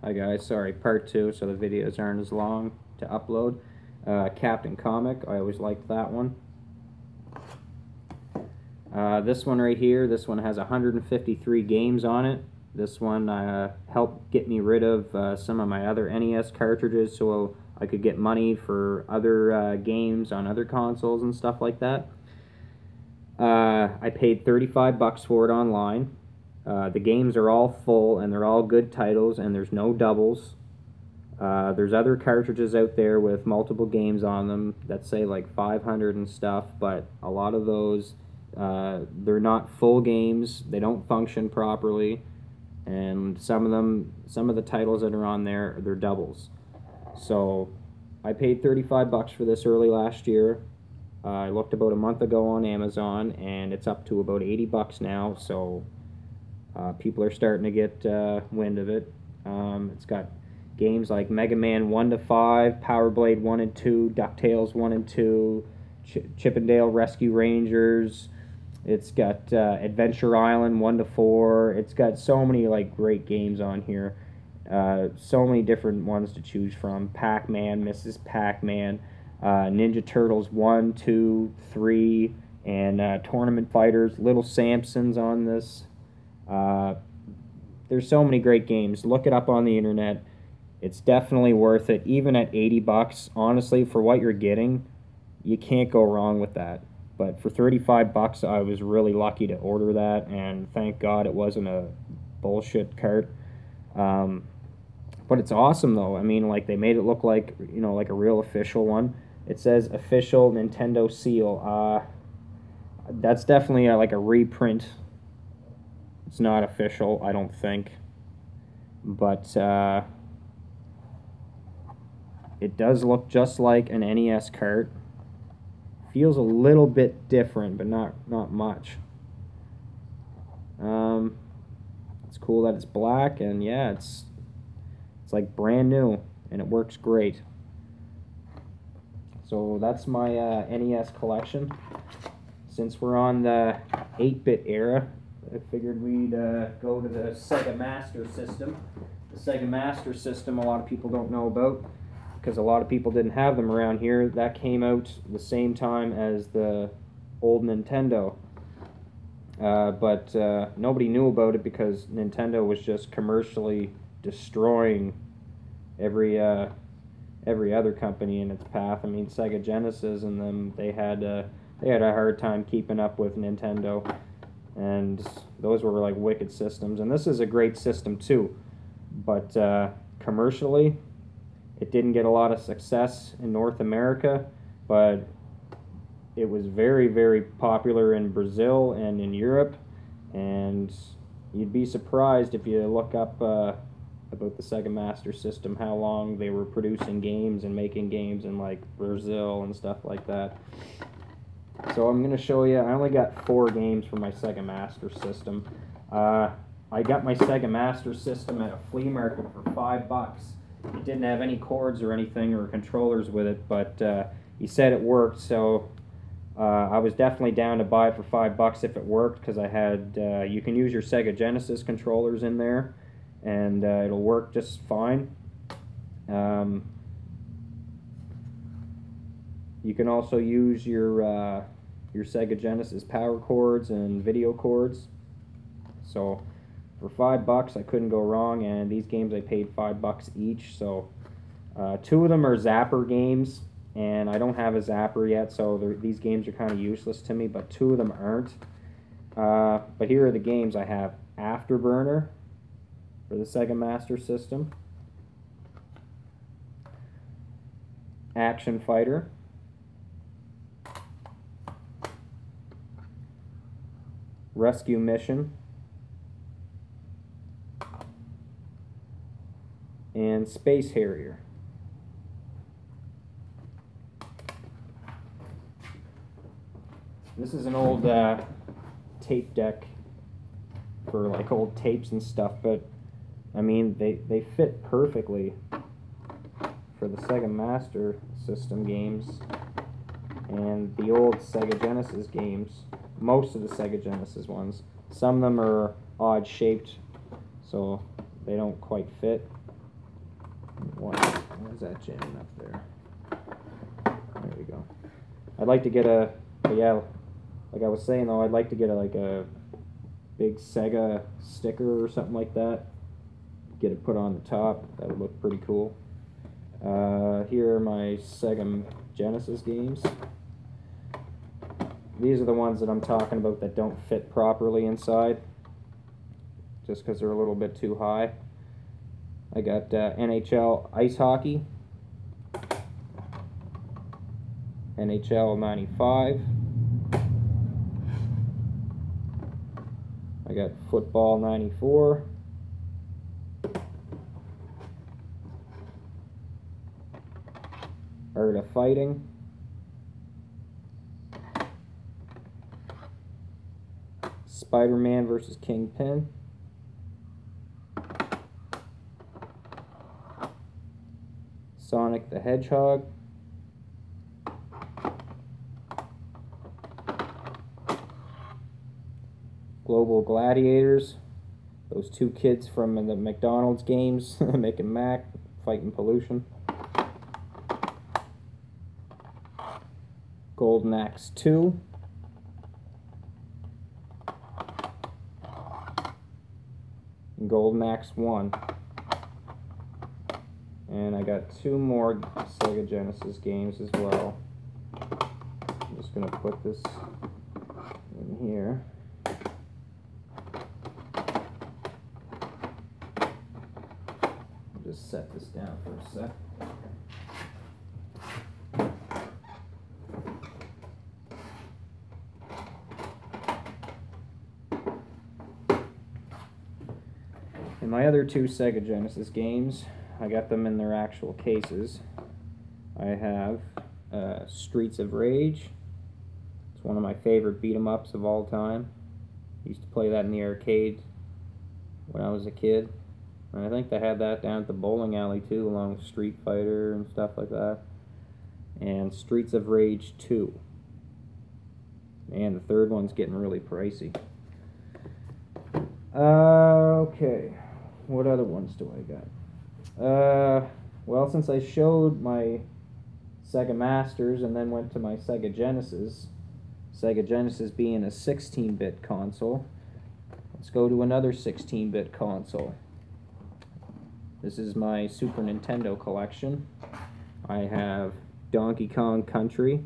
Hi guys, sorry, part 2, so the videos aren't as long to upload. Captain Comic, I always liked that one. This one right here, this one has 153 games on it. This one helped get me rid of some of my other NES cartridges so I could get money for other games on other consoles and stuff like that. I paid 35 bucks for it online. The games are all full and they're all good titles and there's no doubles. There's other cartridges out there with multiple games on them that say like 500 and stuff, but a lot of those, they're not full games, they don't function properly, and some of the titles that are on there, they're doubles. So I paid 35 bucks for this early last year. I looked about a month ago on Amazon and it's up to about 80 bucks now, so people are starting to get wind of it. It's got games like Mega Man 1 to 5, Power Blade 1 and 2, DuckTales 1 and 2, Chip 'n Dale Rescue Rangers. It's got Adventure Island 1 to 4. It's got so many like great games on here. So many different ones to choose from. Pac-Man, Mrs. Pac-Man, Ninja Turtles 1, 2, 3, and Tournament Fighters. Little Samson's on this. There's so many great games. Look it up on the internet. It's definitely worth it, even at 80 bucks. Honestly, for what you're getting, you can't go wrong with that. But for 35 bucks, I was really lucky to order that, and thank God it wasn't a bullshit cart. But it's awesome, though. I mean, like, they made it look like, you know, like a real official one. It says official Nintendo seal. That's definitely like a reprint. It's not official, I don't think. But it does look just like an NES cart. Feels a little bit different, but not much. It's cool that it's black, and yeah, it's like brand new, and it works great. So that's my NES collection. Since we're on the 8-bit era, I figured we'd go to the Sega Master System. The Sega Master System, a lot of people don't know about, because a lot of people didn't have them around here. That came out the same time as the old Nintendo. But nobody knew about it because Nintendo was just commercially destroying every other company in its path. I mean, Sega Genesis and them, they had a hard time keeping up with Nintendo, and those were like wicked systems. And this is a great system too, but commercially, it didn't get a lot of success in North America, but it was very, very popular in Brazil and in Europe, and you'd be surprised if you look up about the Sega Master System, how long they were producing games and making games in like Brazil and stuff like that. So I'm going to show you, I only got 4 games for my Sega Master System. I got my Sega Master System at a flea market for 5 bucks. It didn't have any cords or anything or controllers with it, but he said it worked, so I was definitely down to buy it for 5 bucks if it worked, because I had, you can use your Sega Genesis controllers in there, and it'll work just fine. You can also use your Sega Genesis power cords and video cords. So for 5 bucks, I couldn't go wrong, and these games I paid 5 bucks each. So 2 of them are Zapper games, and I don't have a Zapper yet, so these games are kind of useless to me, but 2 of them aren't. But here are the games I have. Afterburner for the Sega Master System. Action Fighter. Rescue Mission. And Space Harrier. This is an old tape deck for like old tapes and stuff, but I mean they fit perfectly for the Sega Master System games and the old Sega Genesis games. Most of the Sega Genesis ones. Some of them are odd shaped, so they don't quite fit. Why is that jamming up there? There we go. I'd like to get a, yeah, like I was saying though, I'd like to get like a big Sega sticker or something like that. Get it put on the top. That would look pretty cool. Here are my Sega Genesis games. These are the ones that I'm talking about that don't fit properly inside, just because they're a little bit too high. I got NHL Ice Hockey, NHL 95. I got Football 94. Art of Fighting. Spider-Man vs. Kingpin. Sonic the Hedgehog. Global Gladiators. Those two kids from the McDonald's games making Mac, fighting pollution. Golden Axe 2. And Golden Axe 1. And I got 2 more Sega Genesis games as well. I'm just going to put this in here. I'll just set this down for a sec. And my other 2 Sega Genesis games, I got them in their actual cases. I have Streets of Rage. It's one of my favorite beat-em-ups of all time. Used to play that in the arcade when I was a kid. And I think they had that down at the bowling alley too, along with Street Fighter and stuff like that. And Streets of Rage 2. And the third one's getting really pricey. Okay. What other ones do I got? Well, since I showed my Sega Masters and then went to my Sega Genesis being a 16-bit console, let's go to another 16-bit console. This is my Super Nintendo collection. I have Donkey Kong Country.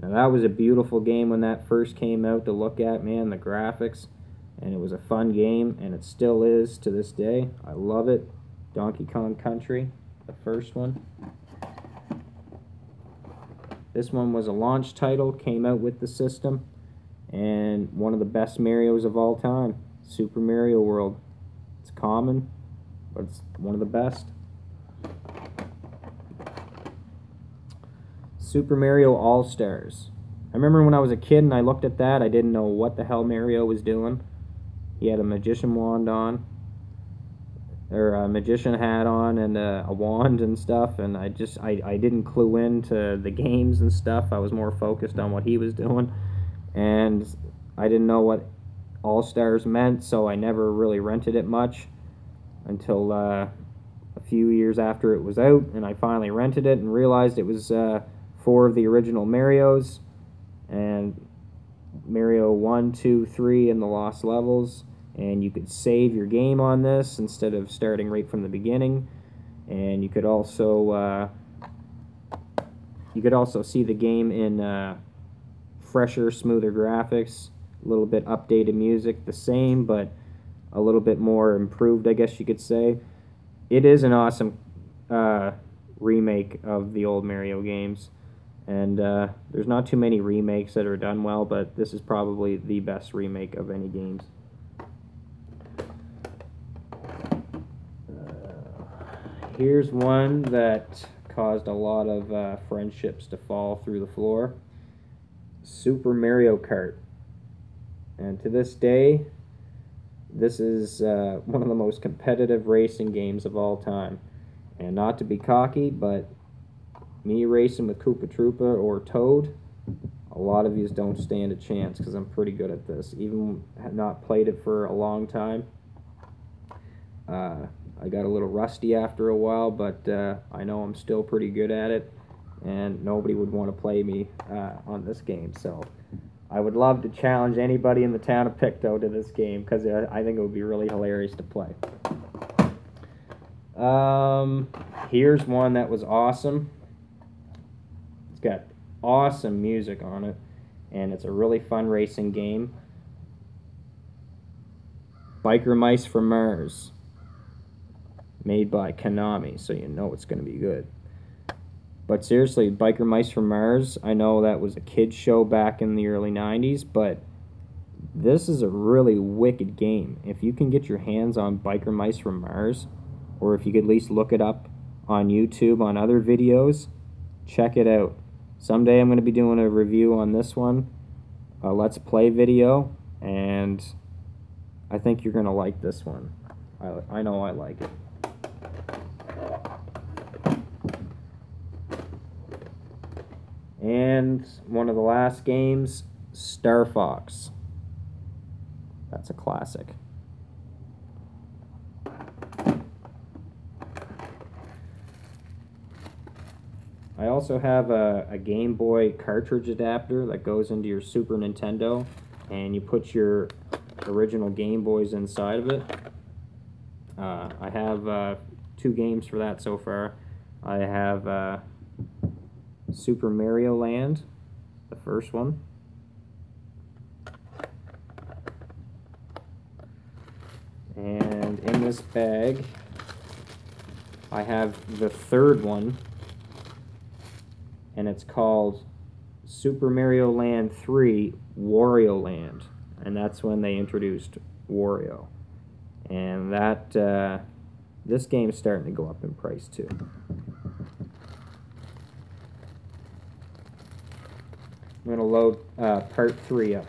Now that was a beautiful game when that first came out to look at, man, the graphics. And it was a fun game, and it still is to this day. I love it. Donkey Kong Country, the first one. This one was a launch title, came out with the system, and one of the best Marios of all time, Super Mario World. It's common, but it's one of the best. Super Mario All-Stars. I remember when I was a kid and I looked at that, I didn't know what the hell Mario was doing. He had a magician wand on, or a magician hat on, and a wand and stuff, and I didn't clue into the games and stuff. I was more focused on what he was doing, and I didn't know what All-Stars meant, so I never really rented it much until a few years after it was out, and I finally rented it and realized it was 4 of the original Marios, and Mario 1, 2, 3, and the Lost Levels. And you could save your game on this instead of starting right from the beginning. And you could also see the game in fresher, smoother graphics, a little bit updated music, the same, but a little bit more improved, I guess you could say. It is an awesome remake of the old Mario games. And there's not too many remakes that are done well, but this is probably the best remake of any games. Here's one that caused a lot of friendships to fall through the floor. Super Mario Kart. And to this day, this is one of the most competitive racing games of all time. And not to be cocky, but me racing with Koopa Troopa or Toad, a lot of yous don't stand a chance because I'm pretty good at this. Even have not played it for a long time, I got a little rusty after a while, but I know I'm still pretty good at it, and nobody would want to play me on this game. So I would love to challenge anybody in the town of Pictou to this game, because I think it would be really hilarious to play. Here's one that was awesome. It's got awesome music on it, and it's a really fun racing game. Biker Mice from Mars, made by Konami, so you know it's going to be good. But seriously, Biker Mice from Mars, I know that was a kid's show back in the early 90s, but this is a really wicked game. If you can get your hands on Biker Mice from Mars, or if you could at least look it up on YouTube on other videos, check it out. Someday I'm going to be doing a review on this one, a Let's Play video, and I think you're going to like this one. I know I like it. And one of the last games, Star Fox. That's a classic. I also have a Game Boy cartridge adapter that goes into your Super Nintendo, and you put your original Game Boys inside of it. I have 2 games for that so far. I have Super Mario Land, the first one. And in this bag, I have the third one, and it's called Super Mario Land 3 Wario Land, and that's when they introduced Wario. And that this game is starting to go up in price too. I'm going to load part 3 up.